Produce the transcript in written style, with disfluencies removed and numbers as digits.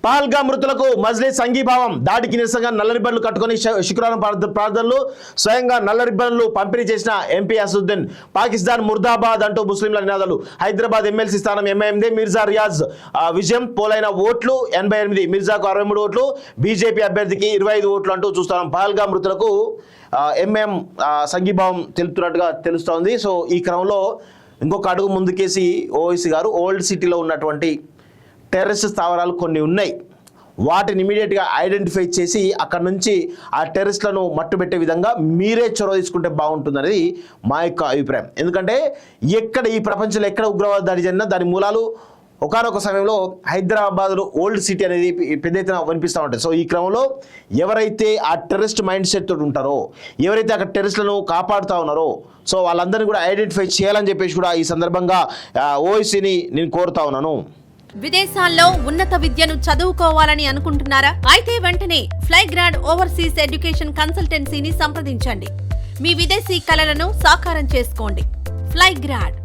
పహల్గామ్ మృతులకు మజ్లిస్ సంఘీభావం. దాడికి నిరసనగా నల్ల రిబ్బన్లు కట్టుకుని శుక్రవారం ప్రార్థనలు స్వయంగా నల్ల రిబ్బన్లు పంపిణీ చేసిన ఎంపీ అసదుద్దీన్. పాకిస్తాన్ ముర్దాబాద్ అంటూ ముస్లింల నినాదాలు. హైదరాబాద్ ఎమ్మెల్సీ స్థానం 88, మిర్జా రియాజ్ విజయం. పోలైన ఓట్లు 88, మిర్జాకు 63 ఓట్లు, బీజేపీ అభ్యర్థికి 25 ఓట్లు అంటూ చూస్తాం. పహల్గామ్ మృతులకు ఎంఎం సంఘీభావం తెలుపుతున్నట్టుగా తెలుస్తోంది. సో ఈ క్రమంలో ఇంకొక అడుగు ముందుకేసి ఓవైసీ గారు ఓల్డ్ సిటీలో ఉన్నటువంటి టెర్రరిస్ట్ స్థావరాలు కొన్ని ఉన్నాయి, వాటిని ఇమీడియట్గా ఐడెంటిఫై చేసి అక్కడ నుంచి ఆ టెర్రరిస్టులను మట్టుబెట్టే విధంగా మీరే చొరవ తీసుకుంటే బాగుంటుందనేది మా యొక్క అభిప్రాయం. ఎందుకంటే ఎక్కడ ఈ ప్రపంచంలో ఎక్కడ ఉగ్రవాద దాడి జరిగినా దాని మూలాలు ఒకానొక సమయంలో హైదరాబాద్లో ఓల్డ్ సిటీ అనేది పెద్ద ఎత్తున వినిపిస్తూ ఉంటుంది. సో ఈ క్రమంలో ఎవరైతే ఆ టెర్రరిస్ట్ మైండ్ సెట్ తోటి ఉంటారో, ఎవరైతే అక్కడ టెర్రరిస్టులను కాపాడుతూ ఉన్నారో, సో వాళ్ళందరినీ కూడా ఐడెంటిఫై చేయాలని చెప్పేసి కూడా ఈ సందర్భంగా ఓవైసీని నేను కోరుతా ఉన్నాను. విదేశాల్లో ఉన్నత విద్యను చదువుకోవాలని అనుకుంటున్నారా? అయితే వెంటనే ఫ్లైగ్రాడ్ ఓవర్సీస్ ఎడ్యుకేషన్ కన్సల్టెన్సీని సంప్రదించండి. మీ విదేశీ కలలను సాకారం చేసుకోండి. ఫ్లైగ్రాడ్